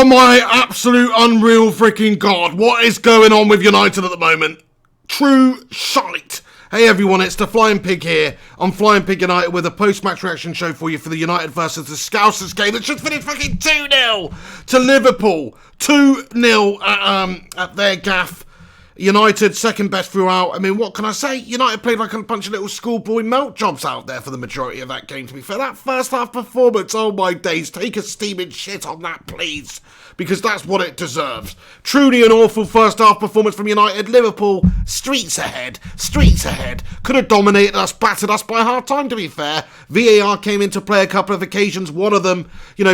Oh my absolute unreal freaking god, what is going on with United at the moment? True shite. Hey everyone, it's the Flying Pig here. I'm Flying Pig United with a post-match reaction show for you for the United versus the Scousers game that just finished fucking 2-0 to Liverpool. 2-0 at their gaff. United second best throughout. I mean, what can I say? United played like a bunch of little schoolboy melt jobs out there for the majority of that game, to be fair. That first half performance, oh my days, take a steaming shit on that, please. Because that's what it deserves. Truly an awful first half performance from United. Liverpool, streets ahead. Could have dominated us, battered us by half time, to be fair. VAR came into play a couple of occasions. One of them,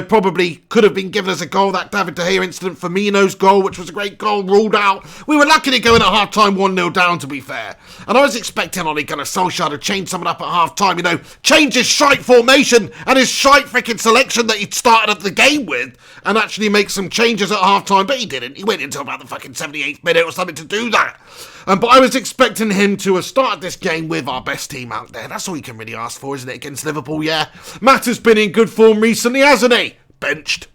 probably could have been given as a goal. That David De Gea incident, Firmino's goal, which was a great goal, ruled out. We were lucky to go in at half time 1-0 down, to be fair. And I was expecting Ole Gunnar Solskjaer to change something up at half time, change his shite formation and his shite freaking selection that he'd started at the game with and actually make some changes at half time, but he didn't. He waited until about the fucking 78th minute or something to do that. But I was expecting him to have started this game with our best team out there. That's all you can really ask for, isn't it, against Liverpool? Yeah. Matt has been in good form recently, hasn't he? Benched.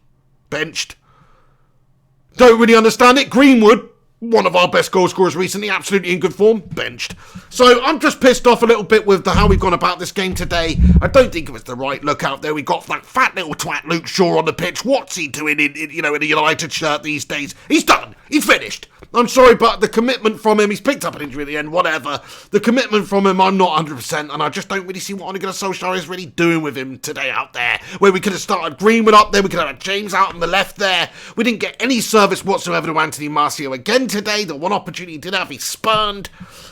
Don't really understand it. Greenwood, one of our best goal scorers recently, absolutely in good form, benched. So I'm just pissed off a little bit with how we've gone about this game today. I don't think it was the right look out there. We got that fat little twat Luke Shaw on the pitch. What's he doing in a United shirt these days? He's done. He's finished. I'm sorry, but the commitment from him, he's picked up an injury at the end, whatever. The commitment from him, I'm not 100%, and I just don't really see what Ole Gunnar Solskjaer is really doing with him today out there. Where we could have started Greenwood up there, we could have had James out on the left there. We didn't get any service whatsoever to Anthony Martial again today. The one opportunity he did have, he spurned.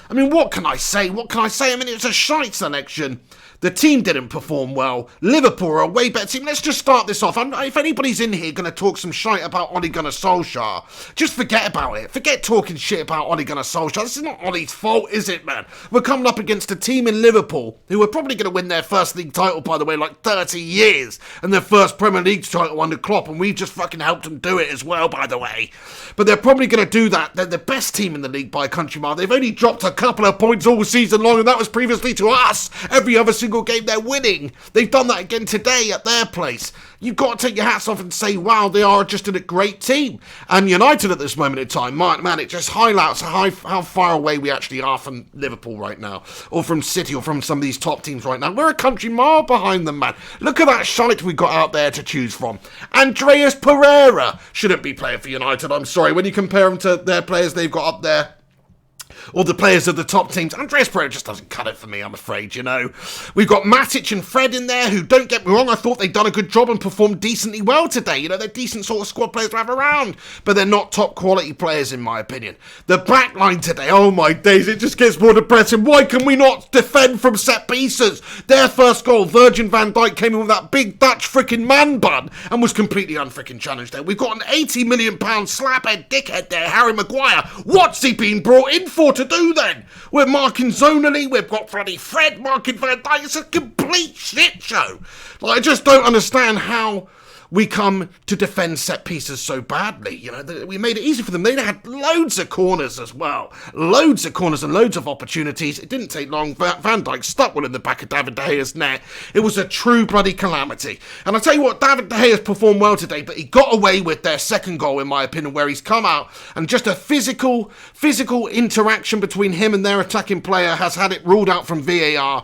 I mean, what can I say? I mean, it was a shite selection. The team didn't perform well. Liverpool are a way better team. Let's just start this off. If anybody's in here going to talk some shite about Ole Gunnar Solskjaer, just forget about it. Forget talking shit about Ole Gunnar Solskjaer. This is not Ole's fault, is it, man? We're coming up against a team in Liverpool who are probably going to win their first league title, by the way, like 30 years, and their first Premier League title under Klopp, and we've just fucking helped them do it as well, by the way. But they're probably going to do that. They're the best team in the league by a country mile. They've only dropped a couple of points all season long, and that was previously to us. Every other single game they're winning. They've done that again today at their place. You've got to take your hats off and say, wow, they are just a great team. And United at this moment in time, man, it just highlights how far away we actually are from Liverpool right now, or from City, or from some of these top teams right now. We're a country mile behind them, man. Look at that shite we got out there to choose from. Andreas Pereira shouldn't be playing for United, I'm sorry. When you compare them to their players they've got up there, or the players of the top teams, Andreas Pereira just doesn't cut it for me, I'm afraid, We've got Matic and Fred in there, who, don't get me wrong, I thought they'd done a good job and performed decently well today. They're decent sort of squad players to have around, but they're not top quality players, in my opinion. The back line today, oh my days, it just gets more depressing. Why can we not defend from set pieces? Their first goal, Virgin van Dijk came in with that big Dutch freaking man bun and was completely unfreaking challenged there. We've got an £80 million slaphead dickhead there, Harry Maguire. What's he been brought in for to do then? We're marking zonally, we've got Freddie Fred marking Van Dijk. It's a complete shit show. I just don't understand how we come to defend set pieces so badly. We made it easy for them. They had loads of corners as well. Loads of corners and loads of opportunities. It didn't take long. Van Dijk stuck one in the back of David De Gea's net. It was a true bloody calamity. And I tell you what, David De Gea's performed well today, but he got away with their second goal, in my opinion, where he's come out and just a physical interaction between him and their attacking player has had it ruled out from VAR.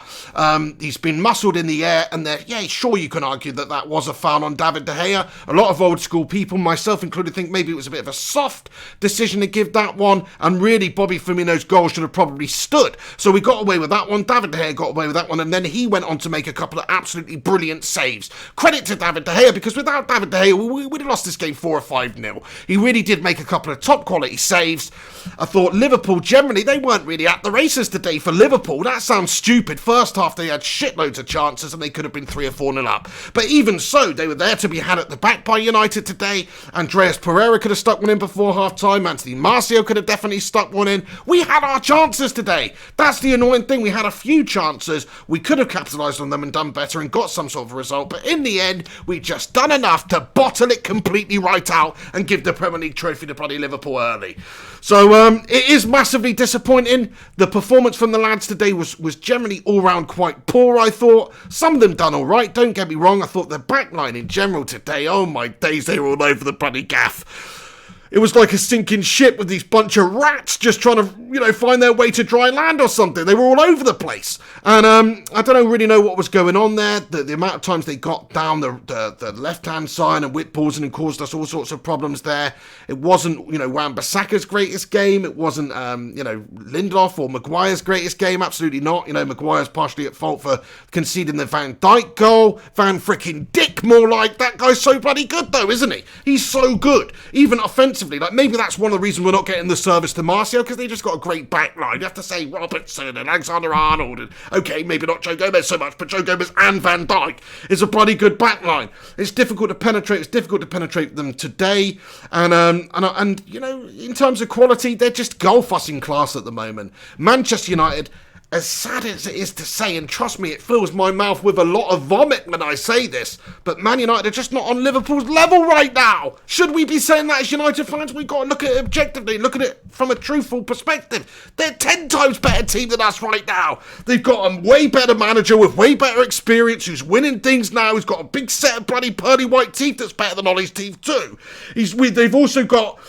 He's been muscled in the air, and sure, you can argue that was a foul on David De Gea. A lot of old school people, myself included, think maybe it was a bit of a soft decision to give that one, and really Bobby Firmino's goal should have probably stood. So we got away with that one. David De Gea got away with that one, and then he went on to make a couple of absolutely brilliant saves. Credit to David De Gea, because without David De Gea, we would have lost this game 4 or 5-0. He really did make a couple of top quality saves. I thought Liverpool, generally, they weren't really at the races today for Liverpool. That sounds stupid. First half, they had shitloads of chances, and they could have been 3 or 4-0 up. But even so, they were there to be had at the back by United today. Andreas Pereira could have stuck one in before half-time. Anthony Martial could have definitely stuck one in. We had our chances today. That's the annoying thing. We had a few chances. We could have capitalised on them and done better and got some sort of result. But in the end, we just done enough to bottle it completely right out and give the Premier League trophy to bloody Liverpool early. So it is massively disappointing. The performance from the lads today was generally all round quite poor, I thought. Some of them done all right, don't get me wrong. I thought the back line in general today. Oh my days, they were all over the bloody gaff. It was like a sinking ship with these bunch of rats just trying to, find their way to dry land or something. They were all over the place. And I don't really know what was going on there. The amount of times they got down the left-hand side and Whitballs and caused us all sorts of problems there. It wasn't, Wan-Bissaka's greatest game. It wasn't, Lindelof or Maguire's greatest game. Absolutely not. Maguire's partially at fault for conceding the Van Dijk goal. Van frickin' Dick, more like. That guy's so bloody good, though, isn't he? He's so good. Even offensively. Like, maybe that's one of the reasons we're not getting the service to Martial, because they just got a great back line. You have to say Robertson and Alexander-Arnold, and okay, maybe not Joe Gomez so much, but Joe Gomez and Van Dijk is a bloody good back line. It's difficult to penetrate. It's difficult to penetrate them today, and in terms of quality, they're just goal-fussing class at the moment. Manchester United, as sad as it is to say, and trust me, it fills my mouth with a lot of vomit when I say this, but Man United are just not on Liverpool's level right now. Should we be saying that as United fans? We've got to look at it objectively, look at it from a truthful perspective. They're 10 times better team than us right now. They've got a way better manager with way better experience who's winning things now. He's got a big set of bloody pearly white teeth that's better than Ollie's teeth too. They've also got,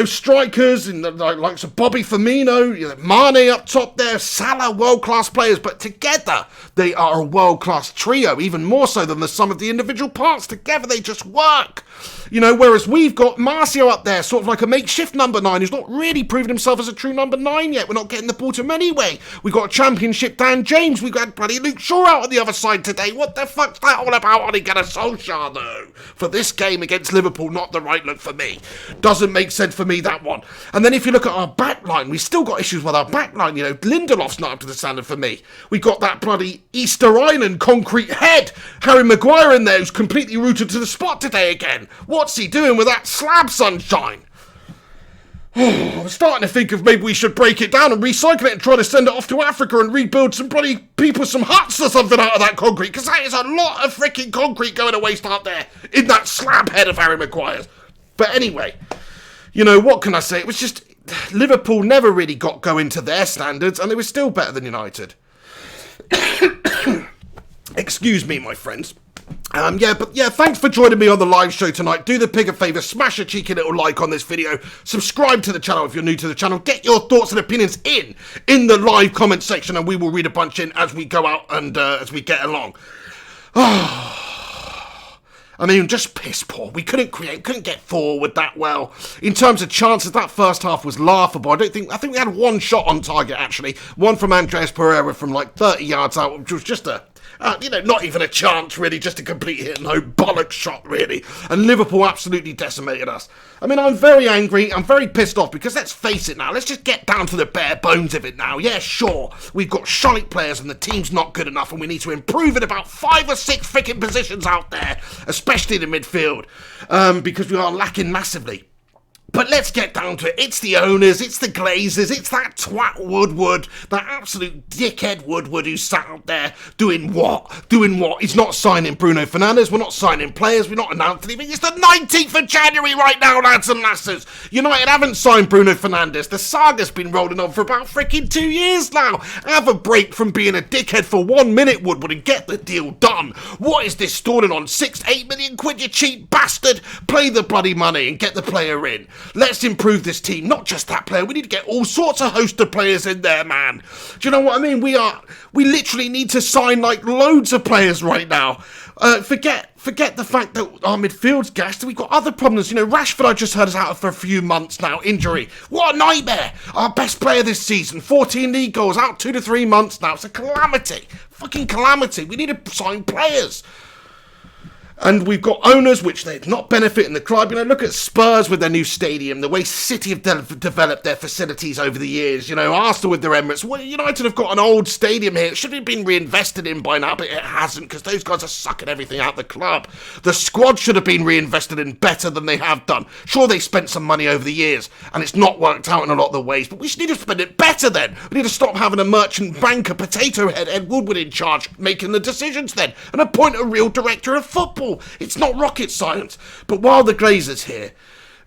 strikers in the likes of Bobby Firmino, Mane up top there, Salah, world-class players, but together they are a world-class trio, even more so than the sum of the individual parts. Together they just work. Whereas we've got Martial up there, sort of like a makeshift number 9, who's not really proven himself as a true number 9 yet. We're not getting the ball to him anyway. We've got a championship Dan James. We've got bloody Luke Shaw out on the other side today. What the fuck's that all about, Ole Gunnar Solskjaer, though? For this game against Liverpool, not the right look for me. Doesn't make sense for me, that one. And then if you look at our back line, we've still got issues with our back line. Lindelof's not up to the standard for me. We've got that bloody Easter Island concrete head. Harry Maguire in there, who's completely rooted to the spot today again. What's he doing with that slab, sunshine? I'm starting to think of maybe we should break it down and recycle it and try to send it off to Africa and rebuild some bloody people some huts or something out of that concrete, because that is a lot of freaking concrete going to waste out there in that slab head of Harry Maguire's. But anyway, what can I say? It was just Liverpool never really got going to their standards, and they were still better than United. Excuse me, my friends. Thanks for joining me on the live show tonight. Do the pig a favour, smash a cheeky little like on this video, subscribe to the channel if you're new to the channel, get your thoughts and opinions in the live comment section, and we will read a bunch in as we go out and as we get along. Just piss poor. We couldn't get forward that well. In terms of chances, that first half was laughable. I think we had one shot on target, actually. One from Andreas Pereira from like 30 yards out, which was just not even a chance, really, just a complete hit, no bollocks shot, really. And Liverpool absolutely decimated us. I'm very angry, I'm very pissed off, because let's face it now, let's just get down to the bare bones of it now. Yeah, sure, we've got shite players and the team's not good enough, and we need to improve in about 5 or 6 freaking positions out there, especially the midfield, because we are lacking massively. But let's get down to it. It's the owners, it's the Glazers, it's that twat Woodward, that absolute dickhead Woodward who sat out there doing what? He's not signing Bruno Fernandes, we're not signing players, we're not announcing anything. It's the 19th of January right now, lads and lasses. United haven't signed Bruno Fernandes. The saga's been rolling on for about freaking 2 years now. Have a break from being a dickhead for 1 minute, Woodward, and get the deal done. What is this stalling on? 6-8 million quid, you cheap bastard? Play the bloody money and get the player in. Let's improve this team, not just that player. We need to get all sorts of host of players in there, man. Do you know what I mean? We literally need to sign like loads of players right now. Forget the fact that our midfield's gassed. We've got other problems. Rashford, I just heard, is out for a few months now. Injury. What a nightmare. Our best player this season. 14 league goals, out 2 to 3 months now. It's a calamity. Fucking calamity. We need to sign players. And we've got owners which they're not benefiting the club. Look at Spurs with their new stadium, the way City have developed their facilities over the years. Arsenal with their Emirates. Well, United have got an old stadium here. It should have been reinvested in by now, but it hasn't, because those guys are sucking everything out of the club. The squad should have been reinvested in better than they have done. Sure, they spent some money over the years, and it's not worked out in a lot of the ways, but we should need to spend it better then. We need to stop having a merchant banker, potato head, Ed Woodward in charge, making the decisions then, and appoint a real director of football. It's not rocket science. But while the Glazers here,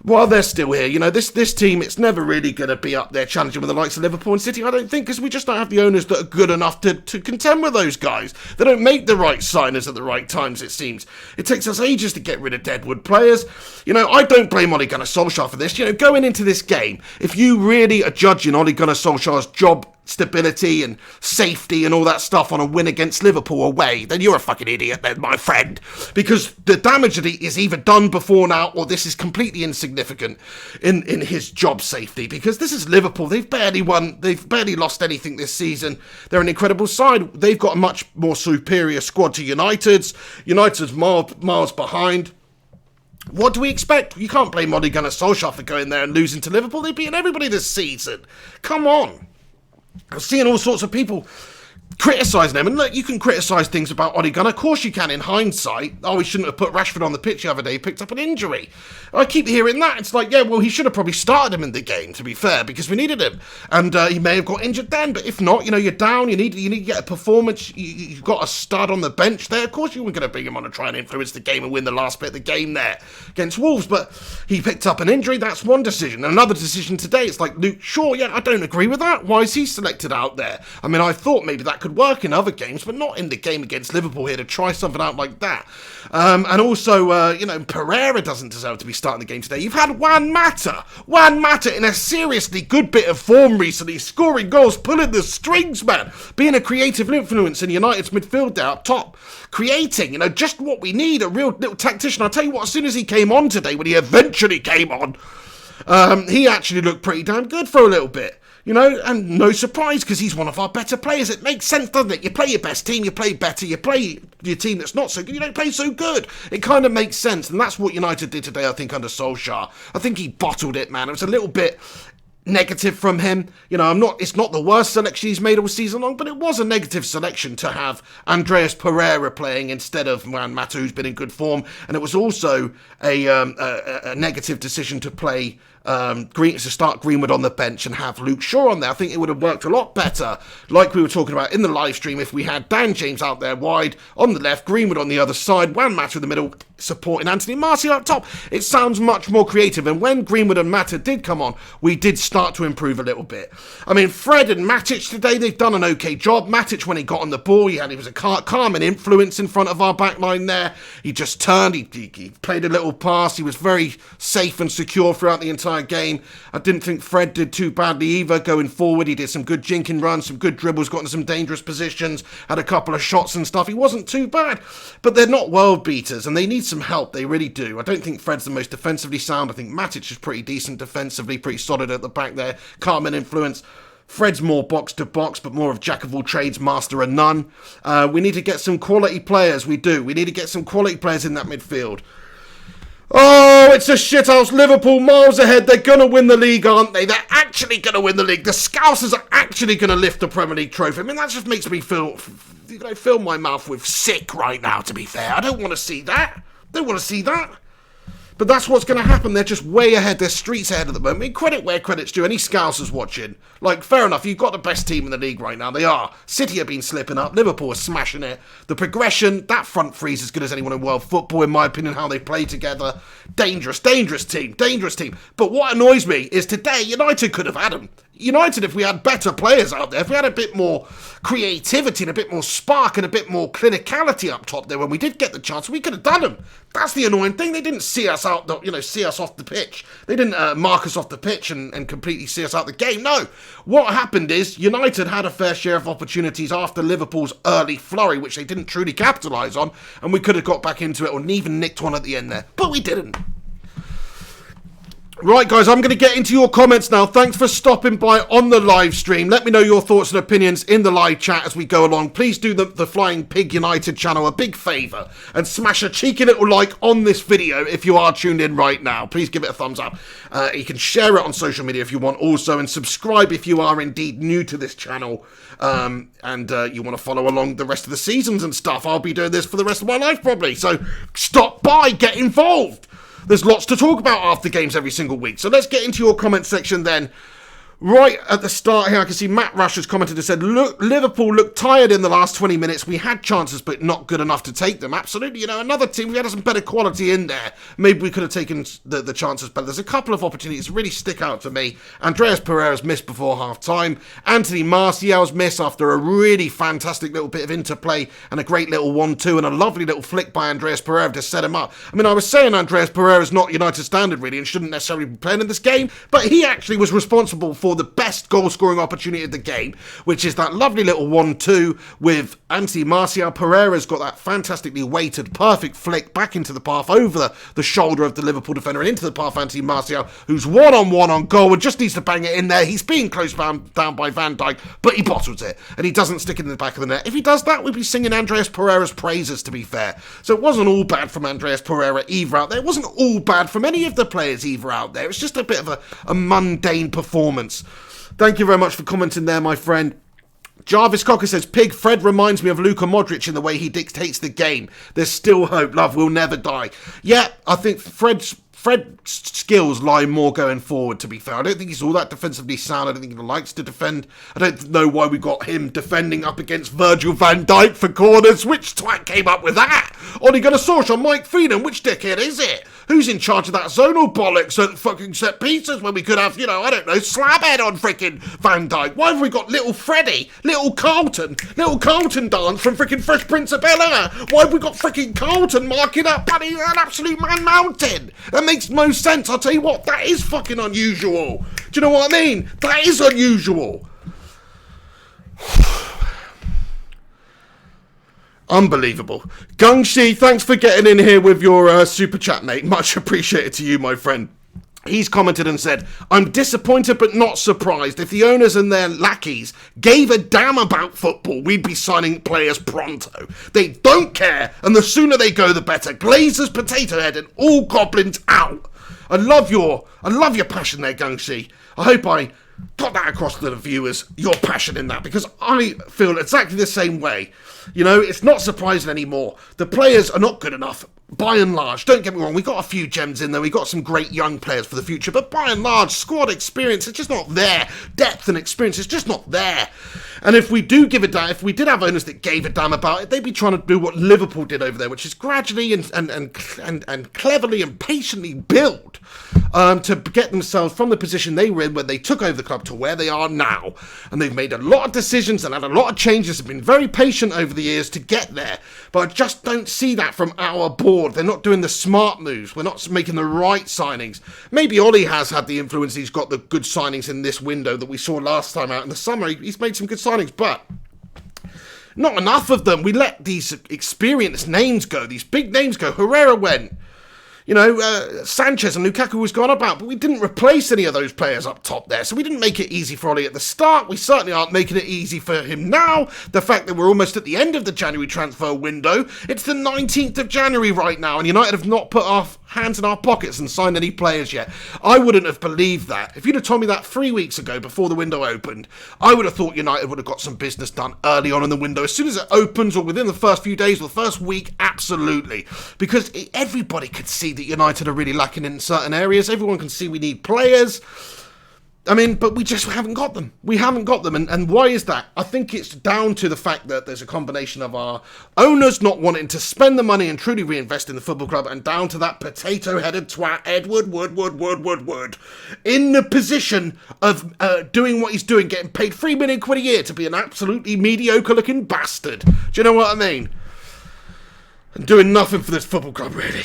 While they're still here, you know, this team, it's never really going to be up there challenging with the likes of Liverpool and City, I don't think, because we just don't have the owners that are good enough to contend with those guys. They don't make the right signers at the right times, it seems. It takes us ages to get rid of deadwood players. You know, I don't blame Ole Gunnar Solskjaer for this. You know, going into this game, if you really are judging Ole Gunnar Solskjaer's job stability and safety and all that stuff on a win against Liverpool away, then you're a fucking idiot then, my friend. Because the damage that he is either done before now, or this is completely insignificant in his job safety. Because this is Liverpool. They've barely lost anything this season. They're an incredible side. They've got a much more superior squad to United's. United's miles behind. What do we expect? You can't blame Ole Gunnar Solskjaer for going there and losing to Liverpool. They've beaten everybody this season. Come on. I'm seeing all sorts of people criticising them, and look, you can criticise things about Ole Gunnar, of course you can in hindsight. Oh, he shouldn't have put Rashford on the pitch the other day, he picked up an injury. I keep hearing that. It's like, yeah, well, he should have probably started him in the game, to be fair, because we needed him, and he may have got injured then, but if not, you know, you're down, you need to get a performance, you've got a stud on the bench there. Of course you weren't going to bring him on and try and influence the game and win the last bit of the game there against Wolves, but he picked up an injury. That's one decision. Another decision today, it's like, Luke Shaw, yeah, I don't agree with that. Why is he selected out there? I mean, I thought maybe that could work in other games, but not in the game against Liverpool here, to try something out like that. And also, you know, Pereira doesn't deserve to be starting the game today. You've had Juan Mata in a seriously good bit of form recently, scoring goals, pulling the strings, man, being a creative influence in United's midfield there up top, creating, you know, just what we need, a real little tactician. I'll tell you what, as soon as he came on today, when he eventually came on, he actually looked pretty damn good for a little bit. You know, and no surprise, because he's one of our better players. It makes sense, doesn't it? You play your best team, you play better, you play your team that's not so good, you don't play so good. It kind of makes sense, and that's what United did today, I think, under Solskjaer. I think he bottled it, man. It was a little bit negative from him. You know, it's not the worst selection he's made all season long, but it was a negative selection to have Andreas Pereira playing instead of Juan Mata, who's been in good form, and it was also a negative decision to play to start Greenwood on the bench and have Luke Shaw on there. I think it would have worked a lot better, like we were talking about in the live stream, if we had Dan James out there wide on the left, Greenwood on the other side, Juan Mata in the middle, supporting Anthony Martial up top. It sounds much more creative, and when Greenwood and Mata did come on, we did start to improve a little bit. I mean, Fred and Matic today, they've done an okay job. Matic, when he got on the ball, he was a calm and influence in front of our back line there. He just turned, he played a little pass, he was very safe and secure throughout the entire game. I didn't think Fred did too badly either going forward. He did some good jinking runs, some good dribbles, got into some dangerous positions, had a couple of shots and stuff. He wasn't too bad, but they're not world beaters, and they need some help. They really do. I don't think Fred's the most defensively sound. I think Matic is pretty decent defensively, pretty solid at the back there, calm and influence. Fred's more box to box, but more of jack of all trades, master of none. We need to get some quality players. We do. We need to get some quality players in that midfield. Oh, it's a shithouse. Liverpool miles ahead. They're going to win the league, aren't they? They're actually going to win the league. The Scousers are actually going to lift the Premier League trophy. I mean, that just makes me fill my mouth with sick right now, to be fair. I don't want to see that. But that's what's going to happen. They're just way ahead. They're streets ahead at the moment. I mean, credit where credit's due. Any Scousers watching, like, fair enough. You've got the best team in the league right now. They are. City have been slipping up. Liverpool are smashing it. The progression, that front three is as good as anyone in world football, in my opinion, how they play together. Dangerous team. But what annoys me is today, United could have had them. United, if we had better players out there, if we had a bit more creativity and a bit more spark and a bit more clinicality up top there when we did get the chance, we could have done them. That's the annoying thing. They didn't see us out, see us off the pitch. They didn't mark us off the pitch and completely see us out the game. No. What happened is United had a fair share of opportunities after Liverpool's early flurry, which they didn't truly capitalise on, and we could have got back into it or even nicked one at the end there. But we didn't. Right, guys, I'm going to get into your comments now. Thanks for stopping by on the live stream. Let me know your thoughts and opinions in the live chat as we go along. Please do the Flying Pig United channel a big favour and smash a cheeky little like on this video if you are tuned in right now. Please give it a thumbs up. You can share it on social media if you want also, and subscribe if you are indeed new to this channel and you want to follow along the rest of the seasons and stuff. I'll be doing this for the rest of my life probably, so stop by, get involved. There's lots to talk about after games every single week. So let's get into your comment section then. Right at the start here, I can see Matt Rush has commented and said, look, Liverpool looked tired in the last 20 minutes. We had chances, but not good enough to take them. Absolutely. You know, another team, we had some better quality in there. Maybe we could have taken the chances better. There's a couple of opportunities that really stick out to me. Andreas Pereira's missed before half-time. Anthony Martial's miss after a really fantastic little bit of interplay and a great little 1-2 and a lovely little flick by Andreas Pereira to set him up. I mean, I was saying Andreas Pereira's not United standard, really, and shouldn't necessarily be playing in this game, but he actually was responsible for the best goal-scoring opportunity of the game, which is that lovely little 1-2 with Anthony Martial. Pereira's got that fantastically weighted, perfect flick back into the path over the shoulder of the Liverpool defender and into the path of Anthony Martial, who's one-on-one on goal and just needs to bang it in there. He's being closed down by Van Dijk, but he bottles it, and he doesn't stick it in the back of the net. If he does that, we'd be singing Andreas Pereira's praises, to be fair. So it wasn't all bad from Andreas Pereira either out there. It wasn't all bad from any of the players either out there. It's just a bit of a mundane performance. Thank you very much for commenting there, my friend. Jarvis Cocker says, Pig, Fred reminds me of Luka Modric in the way he dictates the game. There's still hope. Love will never die. Yeah, I think Fred's skills lie more going forward, to be fair. I don't think he's all that defensively sound. I don't think he likes to defend. I don't know why we got him defending up against Virgil van Dijk for corners. Which twat came up with that? Ole Gunnar Solskjaer, Mike Phelan, which dickhead is it? Who's in charge of that zonal bollocks at fucking set pieces when we could have, you know, I don't know, slabhead on freaking Van Dijk? Why have we got little Freddy, little Carlton dance from freaking Fresh Prince of Bel-Air? Why have we got freaking Carlton marking up bloody an absolute Man Mountain? That makes no sense. I'll tell you what, that is fucking unusual. Do you know what I mean? That is unusual. Unbelievable. Gungshi, thanks for getting in here with your super chat, mate. Much appreciated to you, my friend. He's commented and said, I'm disappointed but not surprised. If the owners and their lackeys gave a damn about football, we'd be signing players pronto. They don't care, and the sooner they go, the better. Glazers, potato head, and all goblins out. I love your passion there, Gungshi. I hope I got that across to the viewers, your passion in that, because I feel exactly the same way. You know, it's not surprising anymore. The players are not good enough, by and large. Don't get me wrong, we got a few gems in there, we got some great young players for the future, but by and large, squad experience is just not there. Depth and experience is just not there. And if we do give a damn, if we did have owners that gave a damn about it, they'd be trying to do what Liverpool did over there, which is gradually and cleverly and patiently build to get themselves from the position they were in when they took over the club to where they are now. And they've made a lot of decisions and had a lot of changes, have been very patient over the years to get there. But I just don't see that from our board. They're not doing the smart moves. We're not making the right signings. Maybe Ollie has had the influence. He's got the good signings in this window that we saw last time out in the summer. He's made some good signings, but not enough of them. We let these experienced names go, these big names go. Herrera went. You know, Sanchez and Lukaku was gone about, but we didn't replace any of those players up top there, so we didn't make it easy for Ollie at the start. We certainly aren't making it easy for him now. The fact that we're almost at the end of the January transfer window, it's the 19th of January right now, and United have not put our hands in our pockets and signed any players yet. I wouldn't have believed that. If you'd have told me that 3 weeks ago before the window opened, I would have thought United would have got some business done early on in the window. As soon as it opens or within the first few days or the first week, absolutely. Because everybody could see that United are really lacking in certain areas. Everyone can see we need players. I mean, but we just haven't got them. We haven't got them. And why is that? I think it's down to the fact that there's a combination of our owners not wanting to spend the money and truly reinvest in the football club, and down to that potato-headed twat, Edward Wood, in the position of doing what he's doing, getting paid £3 million a year to be an absolutely mediocre-looking bastard. Do you know what I mean? And doing nothing for this football club, really.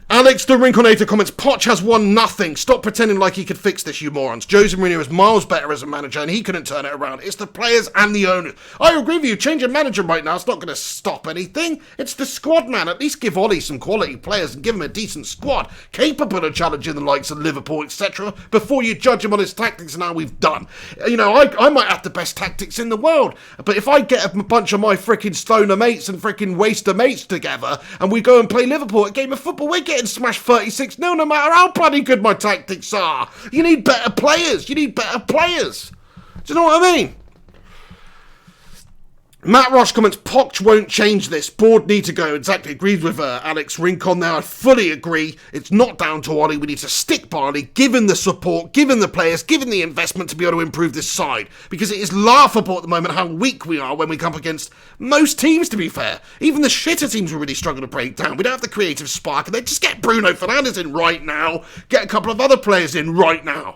Alex the Rinconator comments, Poch has won nothing. Stop pretending like he could fix this, you morons. Jose Mourinho is miles better as a manager and he couldn't turn it around. It's the players and the owners. I agree with you. Changing manager right now is not going to stop anything. It's the squad, man. At least give Ollie some quality players and give him a decent squad, capable of challenging the likes of Liverpool, etc., before you judge him on his tactics and how we've done. You know, I might have the best tactics in the world, but if I get a bunch of my freaking stoner mates and freaking waster mates together and we go and play Liverpool at a game of football, we're getting smashed 36-0 no matter how bloody good my tactics are. You need better players. You need better players. Do you know what I mean? Matt Ross comments, Poch won't change this. Board need to go. Exactly, agrees with Alex Rincon there. I fully agree. It's not down to Ollie. We need to stick by Ollie, give him the support, give him the players, give him the investment to be able to improve this side. Because it is laughable at the moment how weak we are when we come up against most teams, to be fair. Even the shitter teams will really struggle to break down. We don't have the creative spark, and they just get Bruno Fernandes in right now. Get a couple of other players in right now.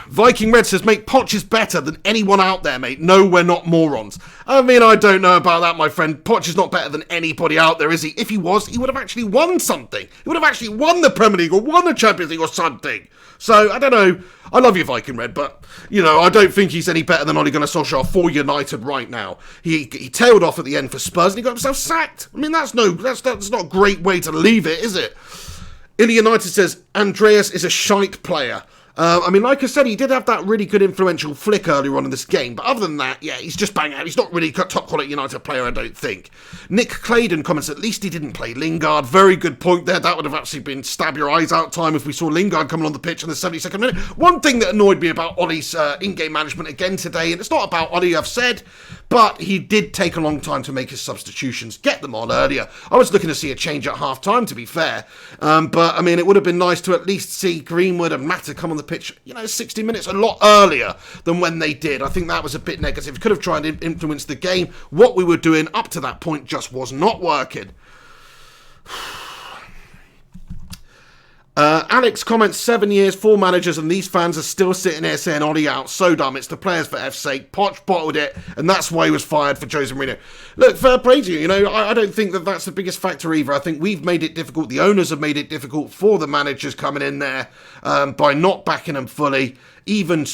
Viking Red says, mate, Poch is better than anyone out there, mate. No, we're not morons. I mean, I don't know about that, my friend. Poch is not better than anybody out there, is he? If he was, he would have actually won something. He would have actually won the Premier League or won the Champions League or something. So, I don't know. I love you, Viking Red, but, you know, I don't think he's any better than Ole Gunnar Solskjaer for United right now. He tailed off at the end for Spurs and he got himself sacked. I mean, that's not a great way to leave it, is it? Illy United says, Andreas is a shite player. I mean, like I said, he did have that really good influential flick earlier on in this game. But other than that, yeah, he's just bang out. He's not really a top quality United player, I don't think. Nick Claydon comments, at least he didn't play Lingard. Very good point there. That would have actually been stab your eyes out time if we saw Lingard coming on the pitch in the 72nd minute. One thing that annoyed me about Ollie's in-game management again today, and it's not about Ollie, I've said, but he did take a long time to make his substitutions, get them on earlier. I was looking to see a change at half-time, to be fair. But, I mean, it would have been nice to at least see Greenwood and Mata come on the pitch, 60 minutes a lot earlier than when they did. I think that was a bit negative. Could have tried to influence the game. What we were doing up to that point just was not working. Alex comments, 7 years, 4 managers, and these fans are still sitting here saying Ollie out. So dumb. It's the players for F's sake. Poch bottled it, and that's why he was fired for Jose Mourinho. Look, fair play to you. I don't think that that's the biggest factor either. I think we've made it difficult. The owners have made it difficult for the managers coming in there by not backing them fully. Even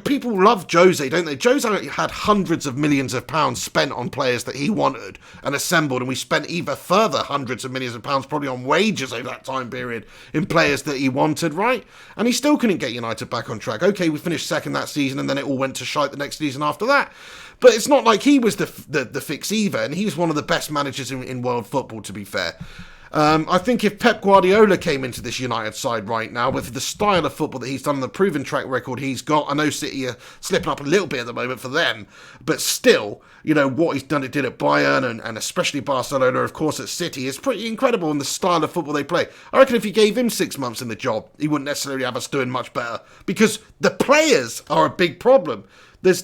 people love Jose, don't they? Jose had hundreds of millions of pounds spent on players that he wanted and assembled, and we spent even further hundreds of millions of pounds probably on wages over that time period in players that he wanted, right? And he still couldn't get United back on track. Okay, we finished second that season, and then it all went to shite the next season after that. But it's not like he was the fix either, and he was one of the best managers in world football, to be fair. I think if Pep Guardiola came into this United side right now with the style of football that he's done and the proven track record he's got, I know City are slipping up a little bit at the moment for them, but still, what he's done, it did at Bayern and especially Barcelona, of course, at City is pretty incredible in the style of football they play. I reckon if you gave him 6 months in the job, he wouldn't necessarily have us doing much better because the players are a big problem. We're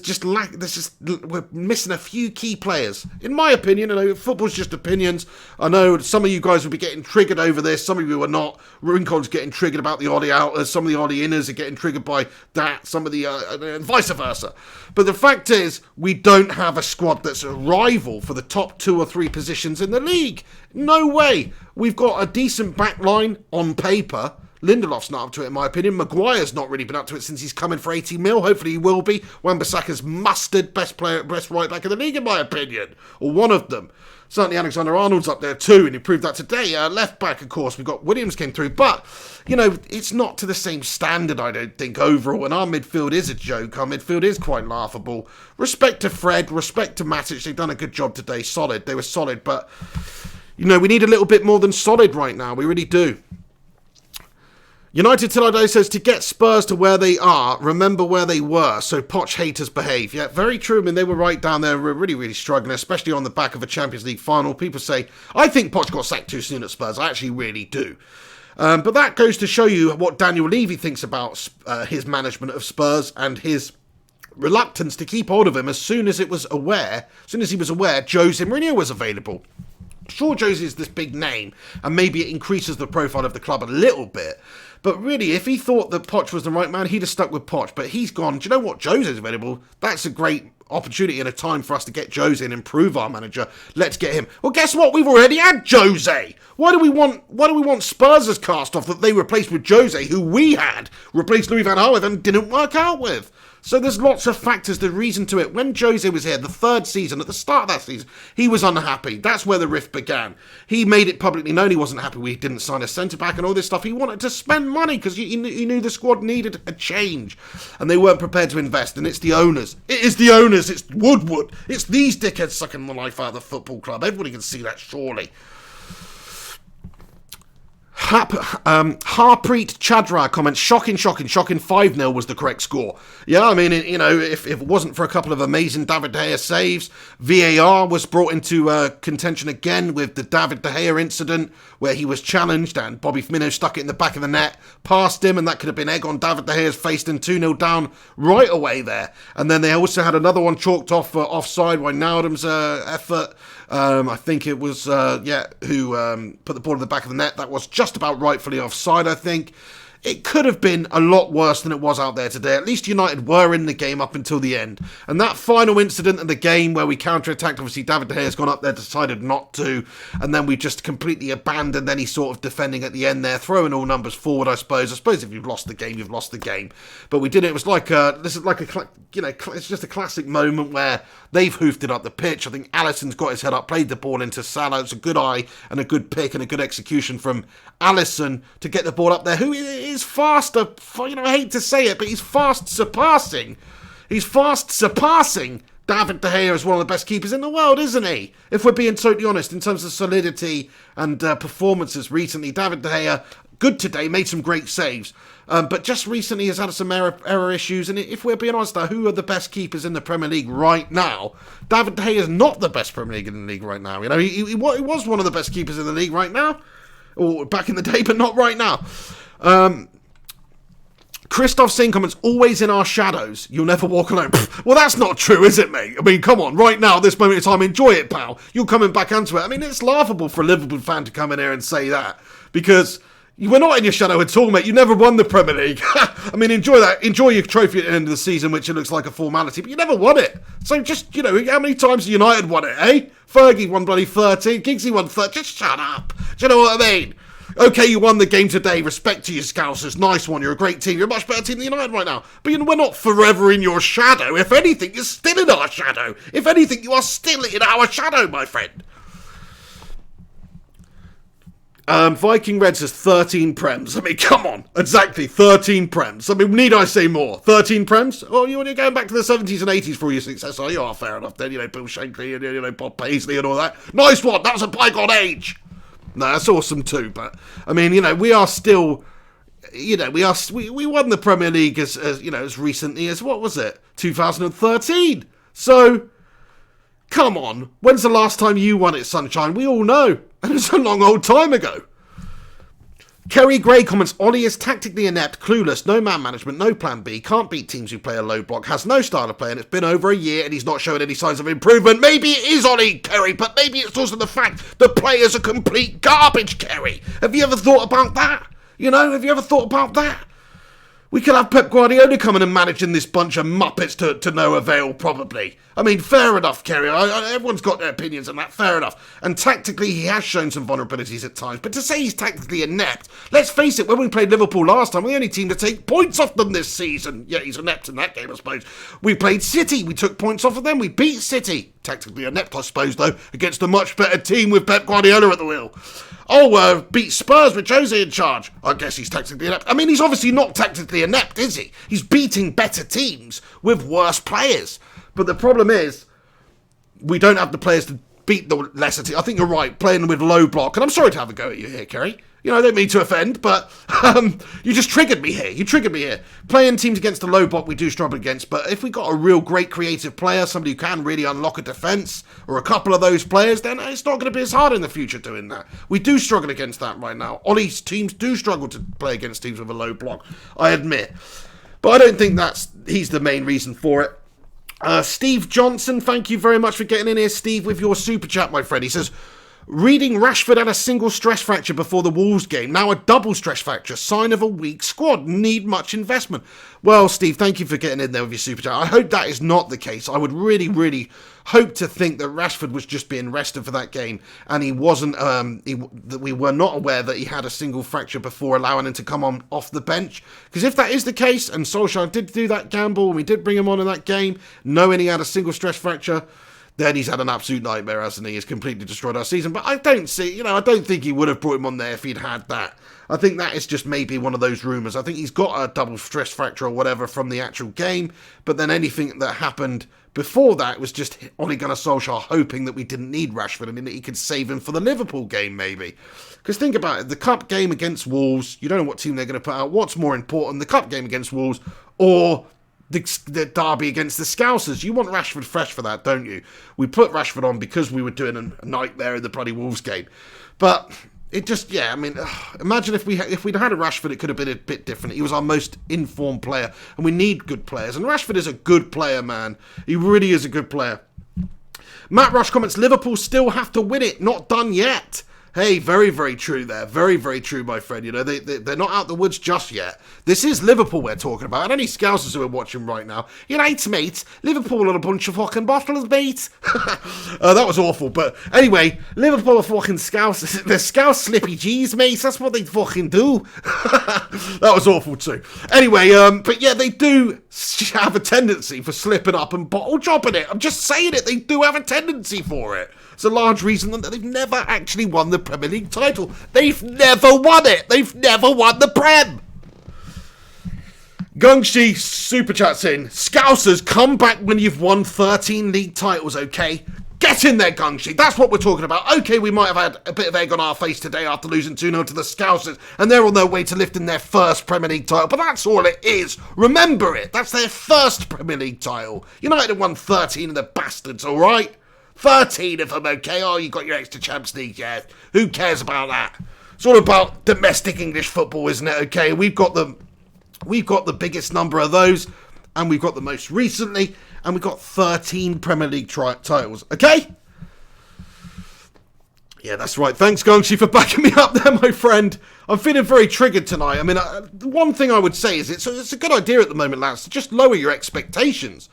missing a few key players. In my opinion, football's just opinions. I know some of you guys will be getting triggered over this. Some of you are not. Rincon's getting triggered about the Ollie outers. Some of the Ollie inners are getting triggered by that. Some of the, and vice versa. But the fact is, we don't have a squad that's a rival for the top 2 or 3 positions in the league. No way. We've got a decent back line on paper. Lindelof's not up to it, in my opinion. Maguire's not really been up to it since he's come in for 80 mil. Hopefully he will be. Wan-Bissaka's mustard best right back in the league, in my opinion. Or one of them. Certainly Alexander-Arnold's up there too, and he proved that today. Left back, of course, we've got Williams came through. But, it's not to the same standard, I don't think, overall. And our midfield is a joke. Our midfield is quite laughable. Respect to Fred, respect to Matic. They've done a good job today. Solid. They were solid. But, we need a little bit more than solid right now. We really do. United Tilade says, to get Spurs to where they are, remember where they were, so Poch haters behave. Yeah, very true. I mean, they were right down there, really, really struggling, especially on the back of a Champions League final. People say, I think Poch got sacked too soon at Spurs. I actually really do. But that goes to show you what Daniel Levy thinks about his management of Spurs and his reluctance to keep hold of him as soon as he was aware Jose Mourinho was available. Sure, Jose is this big name, and maybe it increases the profile of the club a little bit. But really, if he thought that Poch was the right man, he'd have stuck with Poch. But he's gone, do you know what? Jose's available. That's a great opportunity and a time for us to get Jose and improve our manager. Let's get him. Well, guess what? We've already had Jose. Why do we want Spurs' cast off that they replaced with Jose, who we had replaced Louis van Gaal and didn't work out with? So there's lots of factors, the reason to it. When Jose was here, the 3rd season, at the start of that season, he was unhappy. That's where the rift began. He made it publicly known he wasn't happy we didn't sign a centre-back and all this stuff. He wanted to spend money because he knew the squad needed a change. And they weren't prepared to invest. And it's the owners. It is the owners. It's Woodward. It's these dickheads sucking the life out of the football club. Everybody can see that, surely. Harpreet Chadra comments, shocking, 5-0 was the correct score. Yeah, I mean, if it wasn't for a couple of amazing David De Gea saves, VAR was brought into contention again with the David De Gea incident where he was challenged and Bobby Firmino stuck it in the back of the net past him, and that could have been egg on David De Gea's face and 2-0 down right away there. And then they also had another one chalked off for offside by Naudem's effort. I think it was, who put the ball in the back of the net. That was just about rightfully offside, I think. It could have been a lot worse than it was out there today. At least United were in the game up until the end. And that final incident in the game where we counter-attacked, obviously David De Gea's gone up there, decided not to, and then we just completely abandoned any sort of defending at the end there, throwing all numbers forward, I suppose. I suppose if you've lost the game, you've lost the game. But we did it. It was like it's just a classic moment where they've hoofed it up the pitch. I think Alisson's got his head up, played the ball into Salah. It's a good eye and a good pick and a good execution from Alisson to get the ball up there, who is faster, I hate to say it, but he's fast surpassing David De Gea as one of the best keepers in the world, isn't he? If we're being totally honest, in terms of solidity and performances recently, David De Gea, good today, made some great saves, but just recently has had some error issues, and if we're being honest now, who are the best keepers in the Premier League right now? David De Gea is not the best Premier League in the league right now. He was one of the best keepers in the league right now, or back in the day, but not right now. Christoph Singh comments, always in our shadows. You'll never walk alone. Well, that's not true, is it, mate? I mean, come on, right now, this moment in time, enjoy it, pal. You're coming back onto it. I mean, it's laughable for a Liverpool fan to come in here and say that, because you were not in your shadow at all, mate. You never won the Premier League. I mean, enjoy that. Enjoy your trophy at the end of the season, which it looks like a formality, but you never won it. So just, how many times has United won it, eh? Fergie won bloody 13. Giggsy won 13. Just shut up. Do you know what I mean? Okay, you won the game today. Respect to you, Scousers. Nice one. You're a great team. You're a much better team than United right now. But we're not forever in your shadow. If anything, you're still in our shadow. If anything, you are still in our shadow, my friend. Viking Red says 13 Prems. I mean, come on. Exactly, 13 Prems. I mean, need I say more? 13 Prems? Oh, you're going back to the 70s and 80s for all your success. Oh, you are fair enough then. Bill Shankly and Bob Paisley and all that. Nice one. That was a bygone age. No, that's awesome too, but I mean, we are still, we won the Premier League as recently as, what was it, 2013. So, come on, when's the last time you won it, Sunshine? We all know, and it's a long old time ago. Kerry Gray comments, Ollie is tactically inept, clueless, no man management, no plan B, can't beat teams who play a low block, has no style of play, and it's been over a year and he's not showing any signs of improvement. Maybe it is Ollie, Kerry, but maybe it's also the fact the players are complete garbage, Kerry. Have you ever thought about that? Have you ever thought about that? We could have Pep Guardiola coming and managing this bunch of muppets to no avail, probably. I mean, fair enough, Kerry. Everyone's got their opinions on that, fair enough. And tactically, he has shown some vulnerabilities at times. But to say he's tactically inept, let's face it, when we played Liverpool last time, we're the only team to take points off them this season. Yeah, he's inept in that game, I suppose. We played City. We took points off of them. We beat City. Tactically inept, I suppose, though, against a much better team with Pep Guardiola at the wheel. Beat Spurs with Jose in charge. I guess he's tactically inept. I mean, he's obviously not tactically inept, is he? He's beating better teams with worse players. But the problem is, we don't have the players to beat the lesser team. I think you're right, playing with low block. And I'm sorry to have a go at you here, Kerry. I don't mean to offend, but you just triggered me here. You triggered me here. Playing teams against the low block we do struggle against, but if we got a real great creative player, somebody who can really unlock a defence, or a couple of those players, then it's not going to be as hard in the future doing that. We do struggle against that right now. Ollie's teams do struggle to play against teams with a low block, I admit. But I don't think he's the main reason for it. Steve Johnson, thank you very much for getting in here, Steve, with your super chat, my friend. He says, reading Rashford had a single stress fracture before the Wolves game, now a double stress fracture, sign of a weak squad, need much investment. Well, Steve, thank you for getting in there with your super chat. I hope that is not the case. I would really, really hope to think that Rashford was just being rested for that game, and he wasn't, that we were not aware that he had a single fracture before allowing him to come on off the bench. Because if that is the case, and Solskjaer did do that gamble, and we did bring him on in that game, knowing he had a single stress fracture, then he's had an absolute nightmare, hasn't he? He's completely destroyed our season. But I don't see, I don't think he would have brought him on there if he'd had that. I think that is just maybe one of those rumours. I think he's got a double stress fracture or whatever from the actual game, but then anything that happened before that was just Ole Gunnar Solskjaer hoping that we didn't need Rashford and that he could save him for the Liverpool game, maybe. Because think about it, the cup game against Wolves, you don't know what team they're going to put out. What's more important, the cup game against Wolves or the derby against the Scousers? You want Rashford fresh for that, don't you? We put Rashford on because we were doing a nightmare in the bloody Wolves game. But it just, imagine if we'd had a Rashford, it could have been a bit different. He was our most informed player, and we need good players. And Rashford is a good player, man. He really is a good player. Matt Rush comments, Liverpool still have to win it. Not done yet. Hey, very, very true there. Very, very true, my friend. They're not out the woods just yet. This is Liverpool we're talking about. And any Scousers who are watching right now, mate. Liverpool are a bunch of fucking bottlers, mate. That was awful. But anyway, Liverpool are fucking Scousers. They're Scouse slippy G's, mate. That's what they fucking do. That was awful too. Anyway, but yeah, they do have a tendency for slipping up and bottle dropping it. I'm just saying it. They do have a tendency for it. It's a large reason that they've never actually won the Premier League title. They've never won it. They've never won the Prem. Gungshi super chats in. Scousers, come back when you've won 13 league titles, okay? Get in there, Gungshi. That's what we're talking about. Okay, we might have had a bit of egg on our face today after losing 2-0 to the Scousers, and they're on their way to lifting their first Premier League title, but that's all it is. Remember it. That's their first Premier League title. United have won 13 of the bastards, all right? 13 of them, okay? Oh, you got your extra Champions League, yeah. Who cares about that? It's all about domestic English football, isn't it? Okay, we've got the biggest number of those, and we've got the most recently, and we've got 13 Premier League titles, okay? Yeah, that's right. Thanks, Gongshi, for backing me up there, my friend. I'm feeling very triggered tonight. I mean, one thing I would say is it's a good idea at the moment, lads, to just lower your expectations.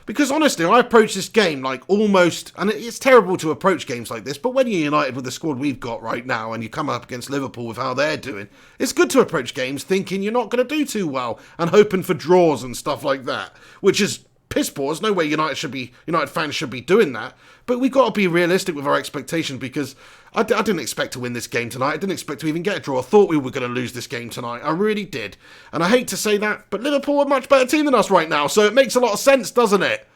Because honestly, I approach this game like almost, and it's terrible to approach games like this, but when you're United with the squad we've got right now and you come up against Liverpool with how they're doing, it's good to approach games thinking you're not going to do too well and hoping for draws and stuff like that, which is piss poor. There's no way United fans should be doing that. But we've got to be realistic with our expectations because I didn't expect to win this game tonight. I didn't expect to even get a draw. I thought we were going to lose this game tonight. I really did. And I hate to say that, but Liverpool are a much better team than us right now, so it makes a lot of sense, doesn't it?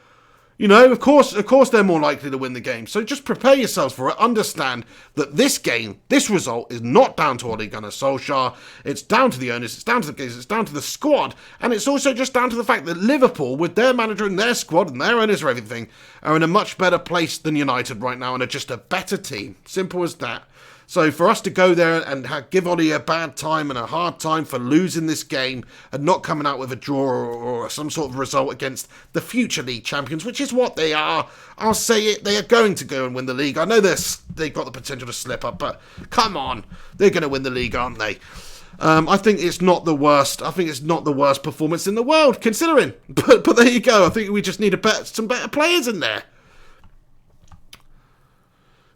Of course they're more likely to win the game. So just prepare yourselves for it. Understand that this game, this result, is not down to Ole Gunnar Solskjaer. It's down to the owners, it's down to the guys, it's down to the squad. And it's also just down to the fact that Liverpool, with their manager and their squad and their owners and everything, are in a much better place than United right now and are just a better team. Simple as that. So for us to go there and give Ollie a bad time and a hard time for losing this game and not coming out with a draw or some sort of result against the future league champions, which is what they are, I'll say it, they are going to go and win the league. I know they've got the potential to slip up, but come on, they're going to win the league, aren't they? I think it's not the worst. I think it's not the worst performance in the world, considering. But there you go. I think we just need some better players in there.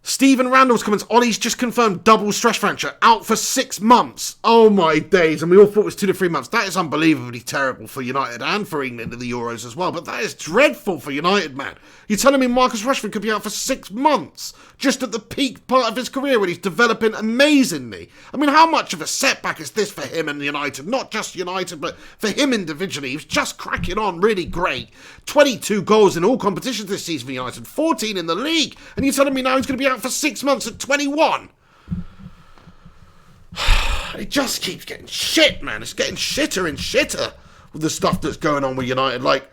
Stephen Randall's comments, Ollie's just confirmed double stress fracture, out for 6 months. Oh my days, and we all thought it was 2 to 3 months. That is unbelievably terrible for United and for England in the Euros as well, but that is dreadful for United, man. You're telling me Marcus Rashford could be out for 6 months, just at the peak part of his career when he's developing amazingly. I mean, how much of a setback is this for him and United? Not just United, but for him individually. He was just cracking on really great. 22 goals in all competitions this season for United, 14 in the league, and you're telling me now he's going to be out for 6 months at 21. It just keeps getting shit, man. It's getting shitter and shitter with the stuff that's going on with United. Like,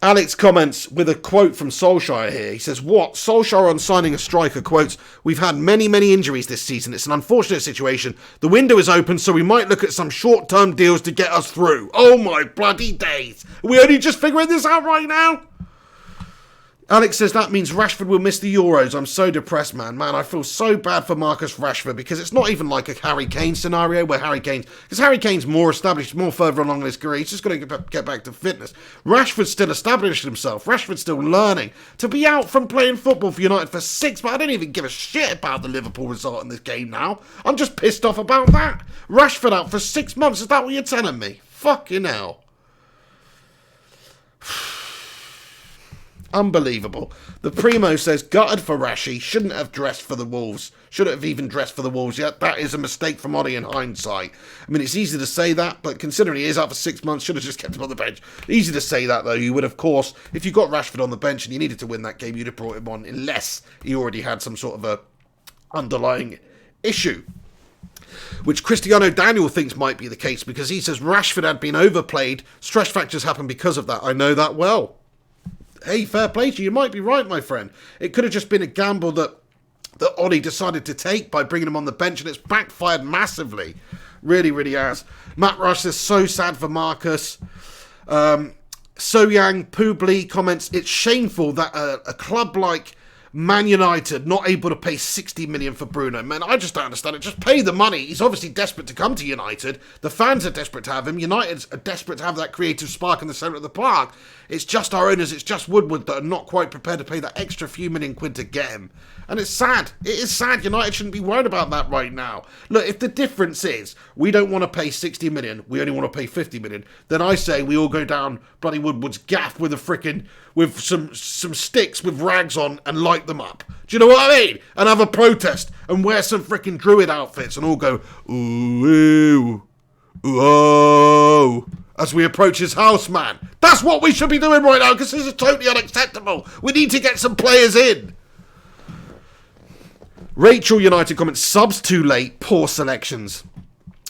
Alex comments with a quote from Solskjaer here. He says, what? Solskjaer on signing a striker quotes, we've had many, many injuries this season. It's an unfortunate situation. The window is open, so we might look at some short-term deals to get us through. Oh my bloody days. Are we only just figuring this out right now? Alex says that means Rashford will miss the Euros. I'm so depressed, man. Man, I feel so bad for Marcus Rashford because it's not even like a Harry Kane scenario where because Harry Kane's more established, more further along in his career. He's just going to get back to fitness. Rashford's still established himself. Rashford's still learning. To be out from playing football for United for 6 months, I don't even give a shit about the Liverpool result in this game now. I'm just pissed off about that. Rashford out for 6 months. Is that what you're telling me? Fucking hell. Unbelievable. The Primo says, gutted for Rashi, shouldn't have dressed for the Wolves. Shouldn't have even dressed for the Wolves yet. That is a mistake from Ollie in hindsight. I mean, it's easy to say that, but considering he is out for 6 months, should have just kept him on the bench. Easy to say that, though. You would, of course, if you got Rashford on the bench and you needed to win that game, you'd have brought him on, unless he already had some sort of a underlying issue, which Cristiano Daniel thinks might be the case, because he says Rashford had been overplayed. Stress fractures happen because of that. I know that well. Hey, fair play to you. You might be right, my friend. It could have just been a gamble that Ollie decided to take by bringing him on the bench, and it's backfired massively. Really, really has. Matt Rush says, so sad for Marcus. So Yang Poobly comments, it's shameful that a club like Man Utd not able to pay 60 million for Bruno. Man, I just don't understand it. Just pay the money. He's obviously desperate to come to United. The fans are desperate to have him. United are desperate to have that creative spark in the centre of the park. It's just our owners, it's just Woodward that are not quite prepared to pay that extra few million quid to get him. And it's sad. It is sad. United shouldn't be worried about that right now. Look, if the difference is we don't want to pay 60 million, we only want to pay 50 million, then I say we all go down bloody Woodward's gaff with with some sticks with rags on and light them up. Do you know what I mean? And have a protest and wear some freaking druid outfits and all go, ooh, ooh, ooh, oh, as we approach his house, man. That's what we should be doing right now, because this is totally unacceptable. We need to get some players in. Rachel United comments, subs too late, poor selections.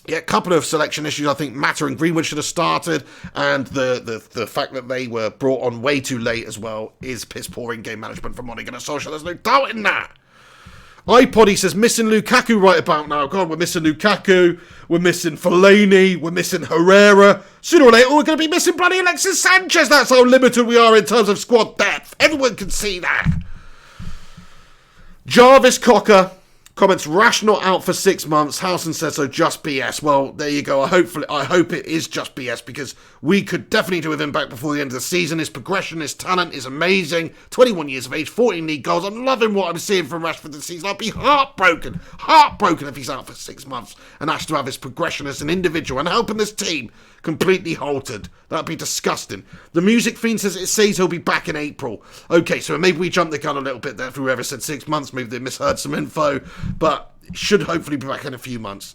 Yeah, a couple of selection issues, I think Matter and Greenwood should have started, and the fact that they were brought on way too late as well is piss poor in game management from Ole Gunnar Solskjaer. There's no doubt in that. iPoddy says, missing Lukaku right about now. God, we're missing Lukaku, we're missing Fellaini, we're missing Herrera. Sooner or later, we're going to be missing bloody Alexis Sanchez. That's how limited we are in terms of squad depth. Everyone can see that. Jarvis Cocker comments, Rash not out for 6 months. Howson says so, just BS. Well, there you go. I hope it is just BS, because we could definitely do with him back before the end of the season. His progression, his talent is amazing. 21 years of age, 14 league goals. I'm loving what I'm seeing from Rashford this season. I'd be heartbroken if he's out for 6 months and Ash to have his progression as an individual and helping this team completely halted. That'd be disgusting. The Music Fiend says it says he'll be back in April. Okay, so maybe we jumped the gun a little bit there. If whoever said 6 months, maybe they misheard some info, but should hopefully be back in a few months.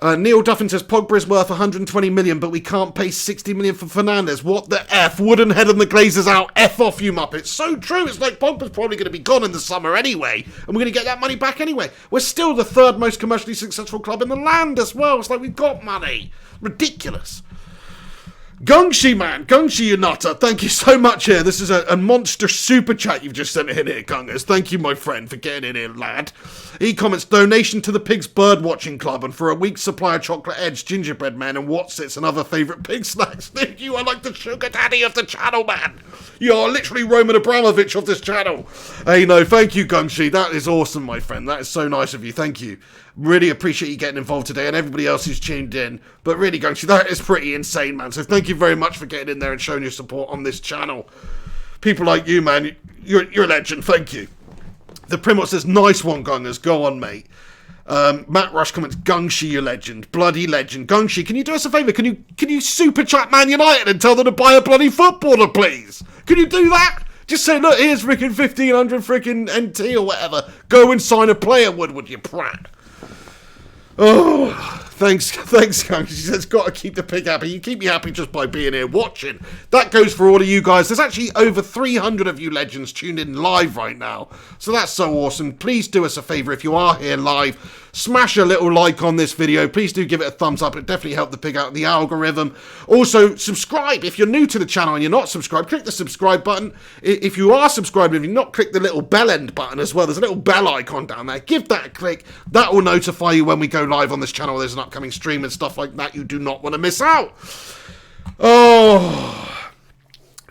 Neil Duffin says Pogba is worth 120 million, but we can't pay 60 million for Fernandes. What the F? Wooden head and the Glazers out. F off, you muppets. So true. It's like Pogba's probably going to be gone in the summer anyway, and we're going to get that money back anyway. We're still the third most commercially successful club in the land as well. It's like we've got money. Ridiculous. Gungshi, man. Gungshi, you nutter. Thank you so much here. This is a monster super chat you've just sent in here, Gungers. Thank you, my friend, for getting in here, lad. He comments, donation to the Pigs Birdwatching Club and for a week's supply of chocolate edge, gingerbread man, and Watsits and other favourite pig snacks. You are like the sugar daddy of the channel, man. You are literally Roman Abramovich of this channel. Hey, no, thank you, Gungshi. That is awesome, my friend. That is so nice of you. Thank you. Really appreciate you getting involved today, and everybody else who's tuned in. But really, Gungshi, that is pretty insane, man. So thank you very much for getting in there and showing your support on this channel. People like you, man, you're a legend. Thank you. The Primot says, nice one, Gungers. Go on, mate. Matt Rush comments, Gungshi, you legend. Bloody legend. Gungshi, can you do us a favour? Can you super chat Man United and tell them to buy a bloody footballer, please? Can you do that? Just say, look, here's freaking 1,500 freaking NT or whatever. Go and sign a player, Woodward, you prat. Oh, thanks, Gungshi. She says, got to keep the pig happy. You keep me happy just by being here watching. That goes for all of you guys. There's actually over 300 of you legends tuned in live right now. So that's so awesome. Please do us a favour if you are here live. Smash a little like on this video. Please do give it a thumbs up. It definitely helped the pig out in the algorithm. Also, subscribe. If you're new to the channel and you're not subscribed, click the subscribe button. If you are subscribed and you've not clicked the little bell end button as well, there's a little bell icon down there. Give that a click. That will notify you when we go live on this channel. There's an upcoming stream and stuff like that. You do not want to miss out. Oh...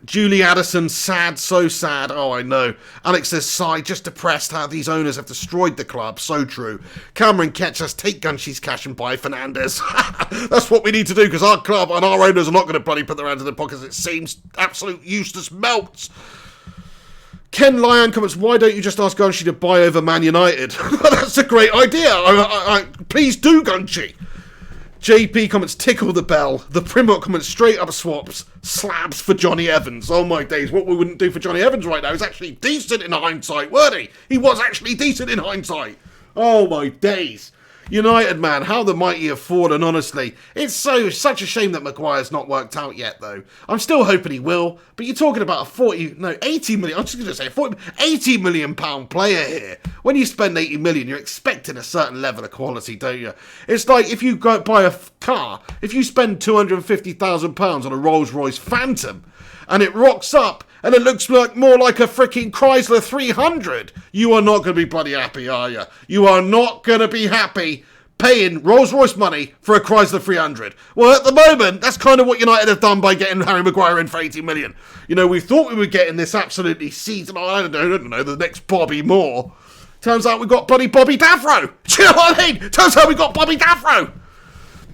Julie Addison, sad, so sad. Oh, I know. Alex says, sigh, just depressed how these owners have destroyed the club. So true. Cameron Ketch says, take Gunshi's cash and buy Fernandes. That's what we need to do, because our club and our owners are not going to bloody put their hands in their pockets. It seems absolute useless melts. Ken Lyon comments, why don't you just ask Gunshi to buy over Man United? That's a great idea. Please do, Gunshi. JP comments, tickle the bell. The Primrock comments, straight up swaps, slabs for Johnny Evans. Oh my days, what we wouldn't do for Johnny Evans right now is actually decent in hindsight, weren't he? He was actually decent in hindsight. Oh my days. United, man, how the mighty have fallen, honestly. It's such a shame that Maguire's not worked out yet, though. I'm still hoping he will, but you're talking about a 80 million, I'm just going to say 80 million pound player here. When you spend 80 million, you're expecting a certain level of quality, don't you? It's like if you go buy a car, if you spend £250,000 on a Rolls Royce Phantom, and it rocks up, and it looks like more like a freaking Chrysler 300, you are not going to be bloody happy, are you? You are not going to be happy paying Rolls-Royce money for a Chrysler 300. Well, at the moment, that's kind of what United have done by getting Harry Maguire in for 80 million. You know, we thought we were getting this absolutely season, I don't know, the next Bobby Moore. Turns out we got bloody Bobby Davro. Do you know what I mean? Turns out we got Bobby Davro.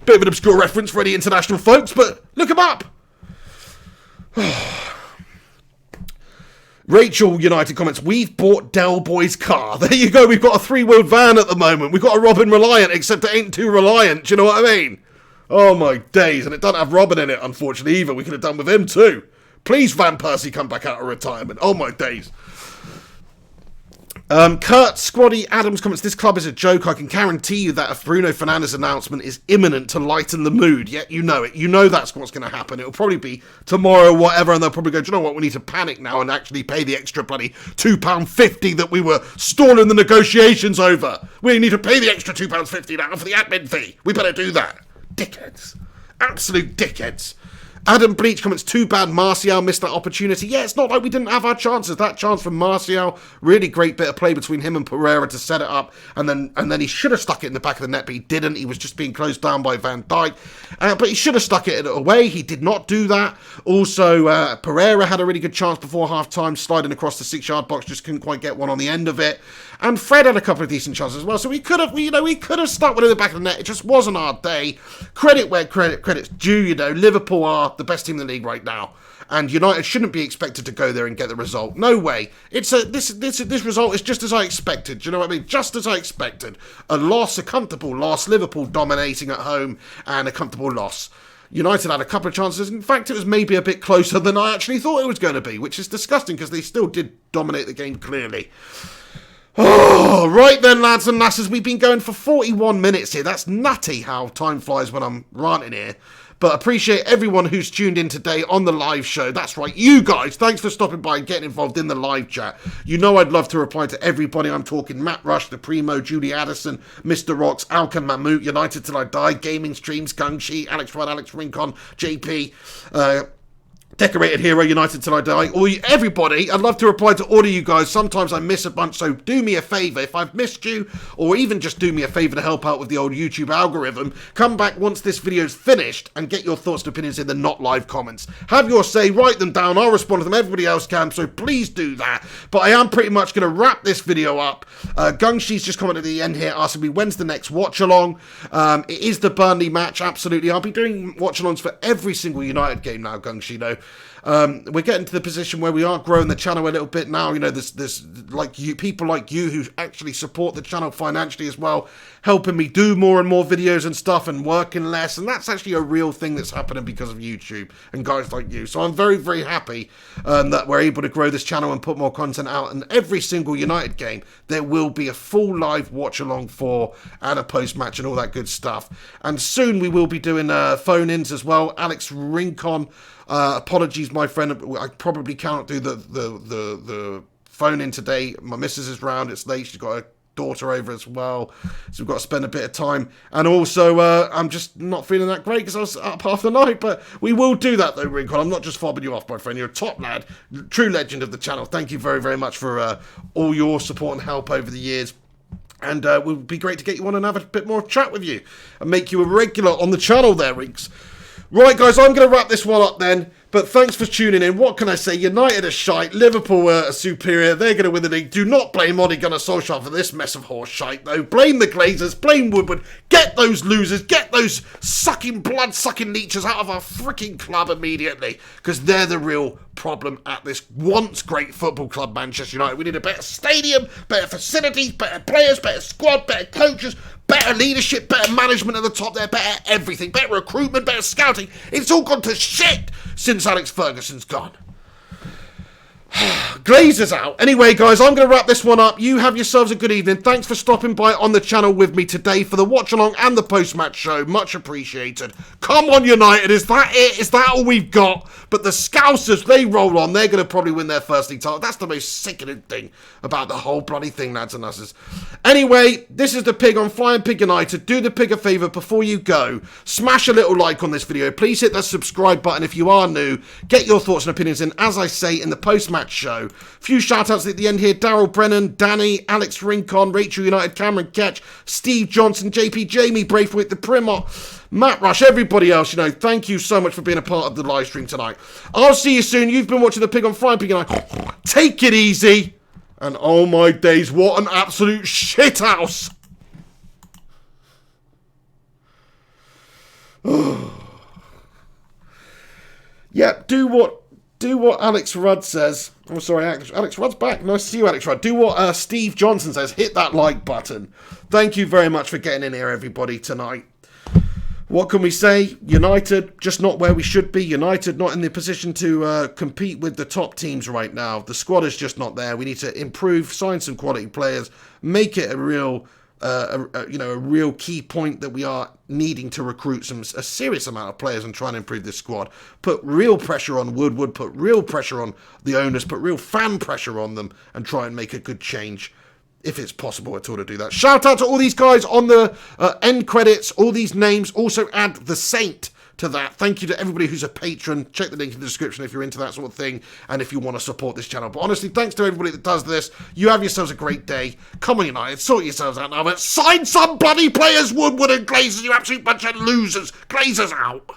Bit of an obscure reference for any international folks, but look him up. Rachel United comments, we've bought Del Boy's car. There you go, we've got a 3-wheeled van at the moment. We've got a Robin Reliant, except it ain't too reliant. Do you know what I mean? Oh my days, and it doesn't have Robin in it, unfortunately, either. We could have done with him too. Please, Van Persie, come back out of retirement. Oh my days. Kurt Squaddy Adams comments, this club is a joke. I can guarantee you that if Bruno Fernandes' announcement is imminent to lighten the mood, yet you know it. You know that's what's going to happen. It'll probably be tomorrow, whatever, and they'll probably go, do you know what, we need to panic now and actually pay the extra bloody £2.50 that we were stalling the negotiations over. We need to pay the extra £2.50 now for the admin fee. We better do that. Dickheads. Absolute dickheads. Adam Bleach comments, too bad Martial missed that opportunity. Yeah, it's not like we didn't have our chances. That chance from Martial, really great bit of play between him and Pereira to set it up, and then he should have stuck it in the back of the net, but he didn't. He was just being closed down by Van Dijk, but he should have stuck it away. He did not do that. Also, Pereira had a really good chance before half-time, sliding across the 6-yard box, just couldn't quite get one on the end of it. And Fred had a couple of decent chances as well, so we could have stuck one in the back of the net. It just wasn't our day. Credit where credit's due. You know, Liverpool are the best team in the league right now, and United shouldn't be expected to go there and get the result. No way. This result is just as I expected. Do you know what I mean? Just as I expected. A loss, a comfortable loss. Liverpool dominating at home, and a comfortable loss. United had a couple of chances. In fact, it was maybe a bit closer than I actually thought it was going to be, which is disgusting because they still did dominate the game clearly. Oh, right then, lads and lasses, we've been going for 41 minutes here. That's nutty how time flies when I'm ranting here. But appreciate everyone who's tuned in today on the live show. That's right, you guys. Thanks for stopping by and getting involved in the live chat. You know I'd love to reply to everybody. I'm talking Matt Rush, The Primo, Julie Addison, Mr. Rocks, Alkan Mahmood, United Till I Die, Gaming Streams, Gungshi, Alex Rudd, Alex Rincon, JP, Decorated Hero, United Till I Die, or everybody. I'd love to reply to all of you guys. Sometimes I miss a bunch, so do me a favour. If I've missed you, or even just do me a favour to help out with the old YouTube algorithm, come back once this video's finished and get your thoughts and opinions in the not live comments. Have your say, write them down, I'll respond to them, everybody else can, so please do that. But I am pretty much going to wrap this video up. Gungshi's just commented at the end here, asking me when's the next watch-along. It is the Burnley match, absolutely. I'll be doing watch-alongs for every single United game now, Gungshi, though. We're getting to the position where we are growing the channel a little bit now. You know, there's like you, people like you who actually support the channel financially as well, helping me do more and more videos and stuff and working less. And that's actually a real thing that's happening because of YouTube and guys like you. So I'm very, very happy that we're able to grow this channel and put more content out. And every single United game, there will be a full live watch along for and a post match and all that good stuff. And soon we will be doing phone-ins as well. Alex Rincon. Apologies, my friend. I probably can't do the phone in today. My missus is round. It's late. She's got a daughter over as well, so we've got to spend a bit of time. And also, I'm just not feeling that great because I was up half the night. But we will do that though, Rincon. I'm not just fobbing you off, my friend. You're a top lad, true legend of the channel. Thank you very, very much for all your support and help over the years. And it would be great to get you on and have a bit more chat with you and make you a regular on the channel there, Rinks. Right, guys, I'm going to wrap this one up then. But thanks for tuning in. What can I say? United are shite. Liverpool are superior. They're going to win the league. Do not blame Ole Gunnar Solskjaer for this mess of horse shite, though. Blame the Glazers. Blame Woodward. Get those losers. Get those blood-sucking leeches out of our freaking club immediately. Because they're the real problem at this once great football club, Manchester United. We need a better stadium, better facilities, better players, better squad, better coaches, better better leadership, better management at the top there, better everything, better recruitment, better scouting. It's all gone to shit since Alex Ferguson's gone. Glazer's out. Anyway, guys, I'm going to wrap this one up. You have yourselves a good evening. Thanks for stopping by on the channel with me today for the watch-along and the post-match show. Much appreciated. Come on, United. Is that it? Is that all we've got? But the Scousers, they roll on. They're going to probably win their first league title. That's the most sickening thing about the whole bloody thing, lads and lasses. Anyway, this is the Pig on Flying Pig United. Do the Pig a favour before you go. Smash a little like on this video. Please hit that subscribe button if you are new. Get your thoughts and opinions in, as I say, in the post-match show. Few shout-outs at the end here. Daryl Brennan, Danny, Alex Rincon, Rachel United, Cameron Ketch, Steve Johnson, JP Jamie, Braithwaite, the Primot, Matt Rush, everybody else, thank you so much for being a part of the live stream tonight. I'll see you soon. You've been watching the Pig on Flying Pig United. Take it easy. And oh my days, what an absolute shithouse. Yeah, do what Alex Rudd says. Oh, sorry, Alex Rudd's back. Nice to see you, Alex Rudd. Do what Steve Johnson says. Hit that like button. Thank you very much for getting in here, everybody, tonight. What can we say? United, just not where we should be. United not in the position to compete with the top teams right now. The squad is just not there. We need to improve, sign some quality players, make it a real... a real key point that we are needing to recruit a serious amount of players and try and improve this squad. Put real pressure on Woodward, put real pressure on the owners, put real fan pressure on them, and try and make a good change, if it's possible at all to do that. Shout out to all these guys on the end credits, all these names. Also add the Saint to that. Thank you to everybody who's a patron. Check the link in the description if you're into that sort of thing and if you want to support this channel. But honestly, thanks to everybody that does this. You have yourselves a great day. Come on, United, sort yourselves out now, but sign some bloody players, Woodward and Glazers, you absolute bunch of losers. Glazers out.